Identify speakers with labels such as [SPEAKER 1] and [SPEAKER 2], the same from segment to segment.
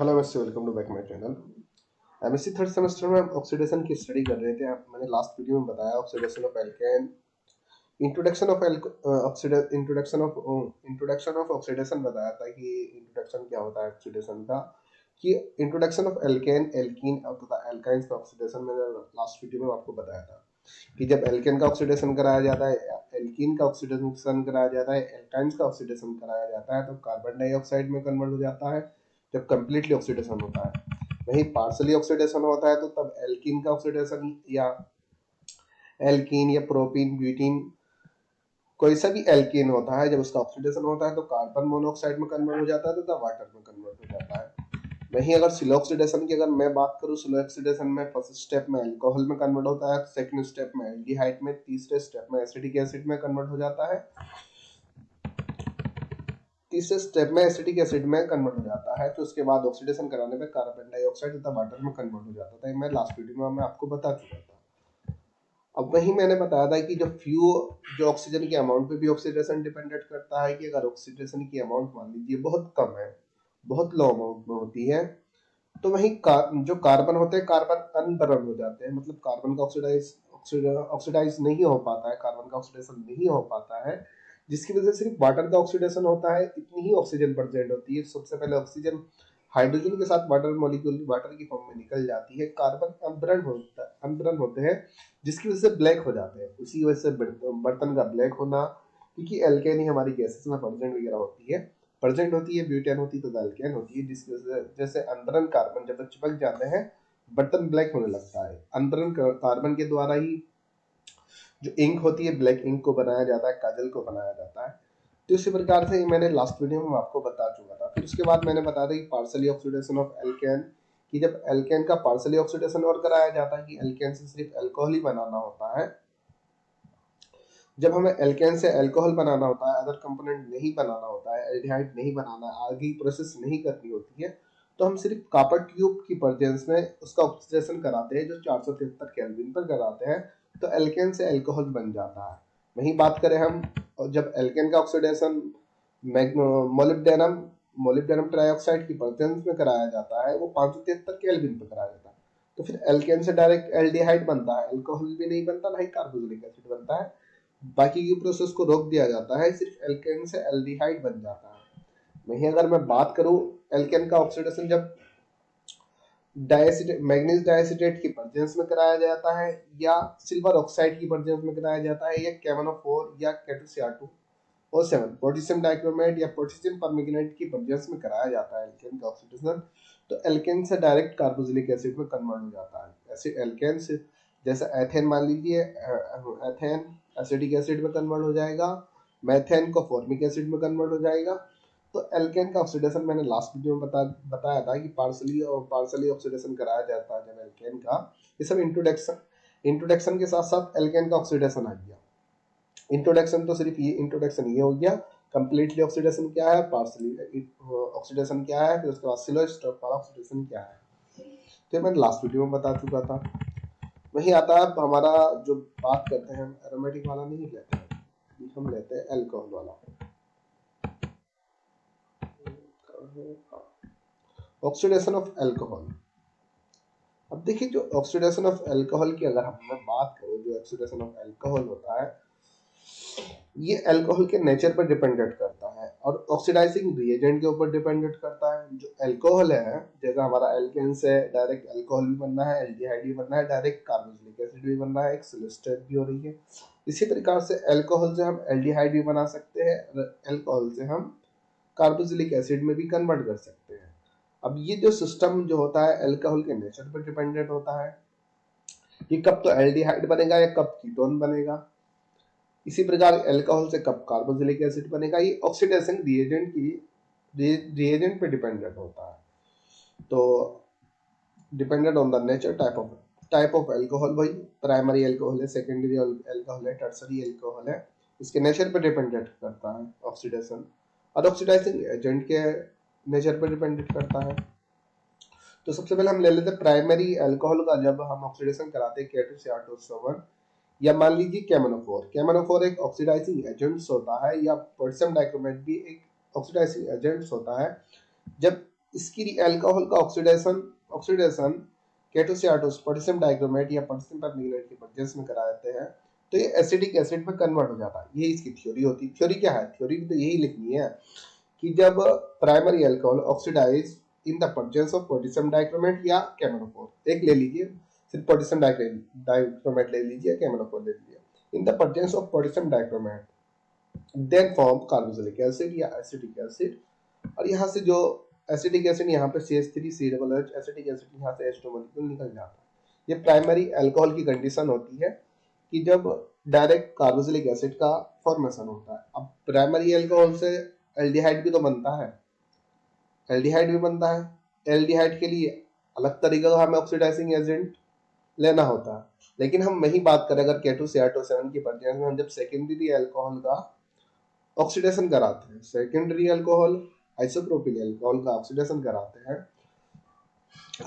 [SPEAKER 1] Hello mister, welcome to back my channel. MSc third semester में हम oxidation की study कर रहे थे। मैंने लास्ट वीडियो में बताया oxidation of alkene, introduction of introduction of oxidation बताया था कि इंट्रोडक्शन क्या होता है ऑक्सीडेशन का, कि इंट्रोडक्शन ऑफ एल्केन, एल्कीन तथा एल्काइंस का ऑक्सीडेशन मैंने लास्ट वीडियो में आपको बताया था कि जब एल्केन का ऑक्सीडेशन कराया जाता है, एल्कीन का ऑक्सीडेशन कराया जाता है, एल्काइंस का ऑक्सीडेशन कराया जाता है तो कार्बन डाइऑक्साइड में कन्वर्ट हो जाता है जब कंप्लीटली ऑक्सीडेशन होता है। वहीं पार्सली ऑक्सीडेशन होता है तो तब एल्कीन का ऑक्सीडेशन या एल्कीन या प्रोपीन ब्यूटीन कोई सा भी एल्कीन होता है, जब उसका ऑक्सीडेशन होता है तो कार्बन मोनोऑक्साइड में कन्वर्ट हो जाता है तथा वाटर में कन्वर्ट हो जाता है। वहीं अगर स्लो ऑक्सीडेशन की अगर मैं बात करूं, स्लो ऑक्सीडेशन में फर्स्ट स्टेप में अल्कोहल में कन्वर्ट होता है, सेकंड स्टेप में एल्डिहाइड में, तीसरे स्टेप में एसिटिक एसिड में कन्वर्ट हो जाता है, तीसरे स्टेप में एसिटिक एसिड में कन्वर्ट हो जाता है। तो उसके बाद ऑक्सीडेशन कराने पे कार्बन डाइऑक्साइड तथा वाटर में कन्वर्ट हो जाता था। मैं लास्ट वीडियो में मैं आपको बता चुका था। अब वही मैंने बताया था कि जो ऑक्सीजन के अमाउंट पे भी ऑक्सीडेशन डिपेंडेंट करता है, कि अगर ऑक्सीडेशन की अमाउंट मान लीजिए बहुत कम है, बहुत लो अमाउंट में होती है, तो वही जो कार्बन होते हैं कार्बन अनबर्न हो जाते हैं, मतलब कार्बन का ऑक्सीडाइज नहीं हो पाता है, कार्बन का ऑक्सीडेशन नहीं हो पाता है, जिसकी वजह से सिर्फ वाटर का ऑक्सीडेशन होता है। इतनी ही ऑक्सीजन प्रेजेंट होती है। सबसे पहले ऑक्सीजन हाइड्रोजन के साथ वाटर मॉलिक्यूल वाटर की फॉर्म में निकल जाती है, कार्बन अनबर्न होते हैं, जिसकी वजह से ब्लैक हो जाते हैं। उसी वजह से बर्तन का ब्लैक होना, क्योंकि एल्केन ही हमारी गैसेस में प्रेजेंट होती है, ब्यूटेन होती है तो एल्केन होती है, जिसकी वजह से जैसे अनबर्न कार्बन जब चिपक जाते हैं बर्तन ब्लैक होने लगता है। अनबर्न कार्बन के द्वारा ही जो इंक होती है, ब्लैक इंक को बनाया जाता है, काजल को बनाया जाता है। तो इसी प्रकार से मैंने लास्ट वीडियो में आपको बता चुका था। फिर उसके बाद मैंने बताया था कि पार्सली ऑक्सीडेशन ऑफ एल्केन, कि जब एल्केन का पार्सली ऑक्सीडेशन और कराया जाता है कि एल्केन से सिर्फ अल्कोहल ही बनाना होता है। जब हमें एल्केन से अल्कोहल बनाना होता है, अदर कंपोनेंट नहीं बनाना होता है, एल्डिहाइड नहीं बनाना है, आगे की प्रोसेस नहीं करनी होती है, तो हम सिर्फ कॉपर ट्यूब की प्रेजेंस में उसका ऑक्सीडेशन कराते हैं, जो 473 केल्विन पर कराते हैं, तो एल्केन से अल्कोहल बन जाता है। वहीं बात करें हम, जब एल्केन का ऑक्सीडेशन मोलिब्डेनम मोलिब्डेनम ट्राइऑक्साइड की प्रेजेंस में कराया जाता है, वो 573 केल्विन पर कराया जाता है, तो फिर एल्केन से डायरेक्ट एल्डिहाइड बनता है, अल्कोहल भी नहीं बनता, ना ही कार्बोक्सिलिक एसिड बनता है। बाकी की प्रोसेस को रोक दिया जाता है, सिर्फ एल्केन से एल्डिहाइड बन जाता है। वहीं अगर मैं बात करूं, एल्केन का ऑक्सीडेशन जब मैग्नीज डाइएसिटेट की प्रेजेंस में कराया जाता है, या सिल्वर ऑक्साइड की प्रेजेंस में कराया जाता है, या KMnO4 या K2Cr2O7 पोटेशियम डाइक्रोमेट या पोटेशियम परमैंगनेट की प्रेजेंस में कराया जाता है एल्केन का ऑक्सीडेशन, तो एल्केन से डायरेक्ट कार्बोक्सिलिक एसिड में कन्वर्ट हो जाता है। ऐसे एल्केन से जैसे एथेन मान लीजिए, एथेन एसिटिक एसिड में कन्वर्ट हो जाएगा, मेथेन को फॉर्मिक एसिड में कन्वर्ट हो जाएगा। तो एल्केन का ऑक्सीडेशन मैंने लास्ट वीडियो में बताया था कि पार्सली ऑक्सीडेशन कराया जाता है जब एल्केन का। ये सब इंट्रोडक्शन के साथ साथ एल्केन का ऑक्सीडेशन आ गया। इंट्रोडक्शन तो सिर्फ ये इंट्रोडक्शन ये हो गया, कंप्लीटली ऑक्सीडेशन क्या है, पार्सली ऑक्सीडेशन क्या है, फिर उसके बाद स्लो स्टेप वाला ऑक्सीडेशन क्या है, तो मैंने लास्ट वीडियो में बता चुका था। वही आता है हमारा जो बात करते हैं, हम एरोमेटिक वाला नहीं लेते हैं, हम लेते हैं अल्कोहल वाला। Oxidation of alcohol. अब देखिए, जो ऑक्सीडेशन ऑफ अल्कोहल की अगर हम बात करें, जो ऑक्सीडेशन ऑफ अल्कोहल होता है, ये अल्कोहल के नेचर पर डिपेंडेंट करता है और ऑक्सीडाइजिंग रिएजेंट के ऊपर डिपेंडेंट करता है। जो अल्कोहल है, जैसा हमारा एल्केन से डायरेक्ट अल्कोहल भी बनना है, एल्डिहाइड भी बनना है, डायरेक्ट कार्बोक्सिलिक एसिड भी बनना है, एक स्टेप भी हो रही है। इसी प्रकार से अल्कोहल से हम एल्डिहाइड भी बना सकते हैं, अल्कोहल से हम कार्बोक्सिलिक एसिड में भी कन्वर्ट कर सकते हैं। अब ये जो सिस्टम जो होता है अल्कोहल के नेचर पर डिपेंडेंट होता है कि कब तो एल्डिहाइड बनेगा या कब कीटोन बनेगा। इसी प्रकार अल्कोहल से कब कार्बोक्सिलिक एसिड बनेगा, ये ऑक्सीडेशन रिएजेंट पे डिपेंडेंट होता है। तो dependent on the nature type of alcohol, भाई प्राइमरी अल्कोहल है, सेकेंडरी अल्कोहल है, टर्सरी अल्कोहल है, इसके नेचर पे डिपेंडेंट करता है ऑक्सीडेशन, और ऑक्सीडाइजिंग एजेंट के नेचर पर डिपेंडेंट करता है। तो सबसे पहले हम ले लेते हैं प्राइमरी अल्कोहल का। जब हम ऑक्सीडेशन कराते हैं K2Cr2O7, या मान लीजिए KMnO4 एक ऑक्सीडाइजिंग एजेंट्स होता है, या पोटेशियम डाइक्रोमेट भी एक ऑक्सीडाइजिंग एजेंट्स होता है। जब इसकी अल्कोहल का oxidation oxidation K2Cr2 potassium dichromate या पोटेशियम परमैंगनेट के प्रेजेंस में करा देते हैं तो ये एसिडिक एसिड में कन्वर्ट हो जाता है। ये इसकी थ्योरी होती है। थ्योरी क्या है? थ्योरी तो यही लिखनी है कि जब primary alcohol oxidize in the presence of potassium dichromate या केमोनोफोर, एक ले लीजिए, सिर्फ पोटेशियम डाइक्रोमेट ले लीजिए, केमोनोफोर ले लीजिए, in the presence of potassium dichromate then form carboxylic acid या एसिटिक एसिड। और यहाँ से जो एसिटिक एसिड यहाँ पे CH3COOH एसिटिक एसिड यहाँ से H2 मॉलिक्यूल निकल जाता है। ये प्राइमरी अल्कोहल की कंडीशन होती है कि जब डायरेक्ट कार्बोक्सिलिक एसिड का फॉर्मेशन होता है। अब प्राइमरी अल्कोहल से एल्डिहाइड भी तो बनता है, एल्डिहाइड भी बनता है। एल्डिहाइड के लिए अलग तरीके का हमें ऑक्सीडाइजिंग एजेंट लेना होता है, लेकिन हम वही बात करें अगर K2Cr2 की प्रेजेंस में हम जब सेकेंडरी अल्कोहल का ऑक्सीडेशन कराते हैं, सेकेंडरी अल्कोहल आइसोप्रोपिल अल्कोहल का ऑक्सीडेशन कराते हैं,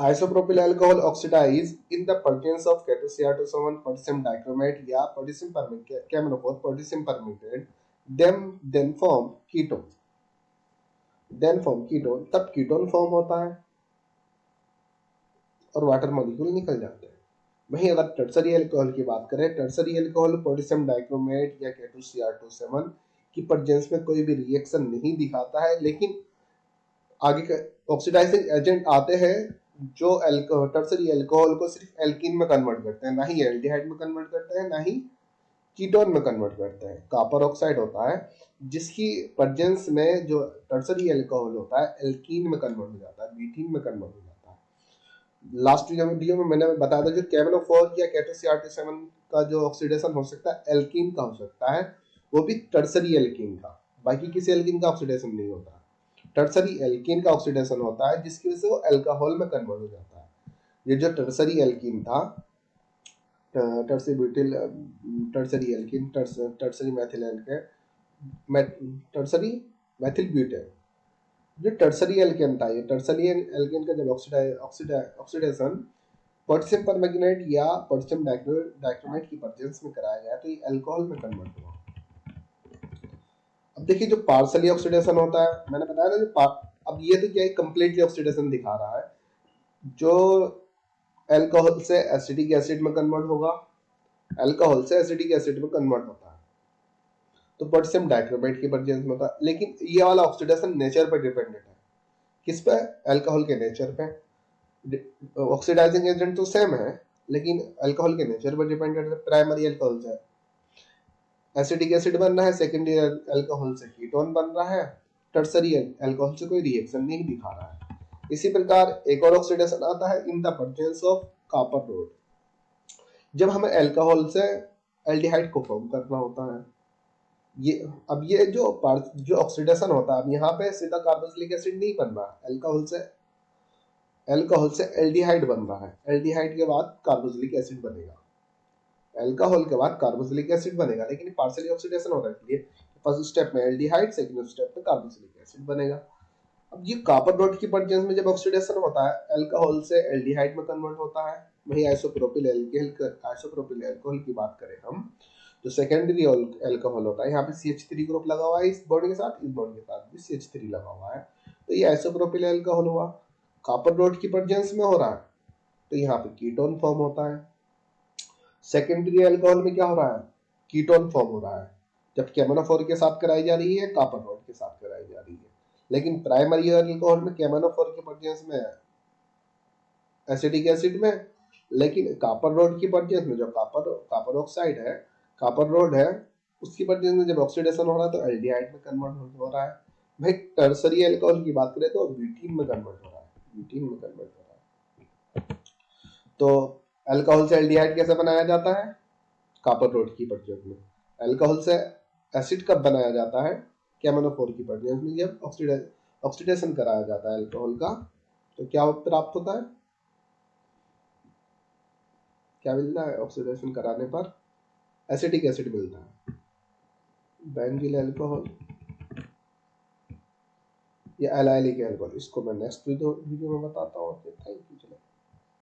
[SPEAKER 1] isopropyl alcohol oxidize in the presence of K2Cr2 potassium dichromate या पोटेशियम परमैंगनेट केमोनोफोर potassium permanganate then form ketone, तब कीटोन फॉर्म होता है और वाटर मॉलिक्यूल निकल जाते हैं। वहीं अगर टर्सरी अल्कोहल की बात करें, टर्सरी अल्कोहल पोटेशियम डाइक्रोमेट या K2Cr2 की प्रेजेंस में कोई भी रिएक्शन नहीं दिखाता है, लेकिन आगे के ऑक्सीडाइजिंग एजेंट आते हैं जो टर्सरी अल्कोहल को सिर्फ एल्कीन में कन्वर्ट करते हैं, ना ही एल्डिहाइड में कन्वर्ट करते हैं, ना ही कीटोन में कन्वर्ट करते हैं। कॉपर ऑक्साइड होता है जिसकी प्रेजेंस में जो टर्सरी अल्कोहल होता है एल्कीन में कन्वर्ट हो जाता है, मीथीन में कन्वर्ट हो जाता है। लास्ट वीडियो में मैंने बताया था जो केमोनोफोर या K2Cr2 का जो ऑक्सीडेशन हो सकता है एल्कीन का हो सकता है, वो भी टर्सरी एल्कीन का, बाकी किसी एल्कीन का ऑक्सीडेशन नहीं होता। टर्सरी एल्कीन का ऑक्सीडेशन होता है जिसकी वजह से वो अल्कोहल में कन्वर्ट हो जाता है। ये जो टर्सरी एल्कीन था, tertiary butyl tertiary alkene tertiary methyl alkane tertiary methyl butane, जो टर्सरी एल्केन था, ये टर्सरी एल्केन का जब ऑक्सीडेशन पोटेशियम परमैंगनेट या पोटेशियम डाइक्रोमेट की प्रेजेंस में कराया गया तो ये अल्कोहल में कन्वर्ट हुआ। अब देखिए जो पार्शली ऑक्सीडेशन होता है, मैंने बताया ना जो अब ये तो क्या है, कंप्लीटली ऑक्सीडेशन दिखा रहा है। जो अल्कोहल से एसिटिक एसिड में कन्वर्ट होगा, अल्कोहल से एसिटिक एसिड में कन्वर्ट होता है तो पोटेशियम डाइक्रोमेट की प्रेजेंस में होता है। लेकिन ये वाला ऑक्सीडेशन नेचर पर डिपेंडेंट है। किस पे? अल्कोहल के नेचर पे। ऑक्सीडाइजिंग एजेंट तो सेम है लेकिन अल्कोहल के नेचर पर डिपेंडेंट है। प्राइमरी अल्कोहल से एसिटिक एसिड बन रहा है, सेकेंडरी अल्कोहल से कीटोन बन रहा है, टर्सरी अल्कोहल से कोई रिएक्शन नहीं दिखा रहा है। इसी प्रकार एक और ऑक्सीडेशन आता है इन the presence of copper road, जब हमें अल्कोहल से एल्डिहाइड को फॉर्म करना होता है। ये जो ऑक्सीडेशन होता है, अब यहाँ पे सीधा कार्बोक्सिलिक एसिड नहीं बन रहा, अल्कोहल से एल्डिहाइड बन रहा है, एल्डिहाइड के बाद कार्बोक्सिलिक एसिड बनेगा, अल्कोहल के बाद कार्बोक्सिलिक एसिड बनेगा, लेकिन पार्शियली ऑक्सीडेशन हो रहा है इसलिए फर्स्ट स्टेप में एल्डिहाइड, सेकंड स्टेप में कार्बोक्सिलिक एसिड बनेगा। अब ये कॉपर डॉट की प्रेजेंस में जब ऑक्सीडेशन होता है अल्कोहल से एल्डिहाइड में कन्वर्ट होता है। वही आइसोप्रोपिल अल्कोहल की बात करें हम, जो सेकेंडरी अल्कोहल होता है, यहाँ पे CH3 ग्रुप लगा हुआ है इस बॉन्ड के साथ, इस बॉन्ड के साथ भी CH3 लगा हुआ है, तो ये आइसोप्रोपिल अल्कोहल हुआ। कॉपर डॉट की प्रेजेंस में हो रहा है तो यहाँ पे कीटोन फॉर्म होता है। सेकेंडरी अल्कोहल में क्या हो रहा है? कीटोन फॉर्म हो रहा है। जब केमोनोफोर के साथ कराई जा रही है, कॉपर डॉट के साथ कराई जा रही है। लेकिन प्राइमरी अल्कोहल में केमोनोफोर की प्रेजेंस में एसिटिक एसिड में, लेकिन कॉपर रोड की प्रेजेंस में जो कॉपर ऑक्साइड है, कॉपर रोड है, उसकी प्रेजेंस में जब ऑक्सीडेशन हो रहा है तो एल्डिहाइड में कन्वर्ट हो रहा है। भाई टर्सरी अल्कोहल की बात करें तो ब्यूटीन में कन्वर्ट हो रहा है, ब्यूटीन में कन्वर्ट हो रहा है। तो अल्कोहल से एल्डिहाइड कैसे बनाया जाता है? कॉपर रोड की प्रेजेंस में। अल्कोहल से एसिड कब बनाया जाता है? केमोनोफोर की प्रेजेंस में जब ऑक्सीडेशन कराया जाता है अल्कोहल का, तो क्या प्राप्त होता है? क्या मिलता है ऑक्सीडेशन कराने पर? एसिटिक एसिड मिलता है, बेंजील अल्कोहल या एलाइलिक अल्कोहल। इसको मैं नेक्स्ट वीडियो में बताता हूँ। Thank you.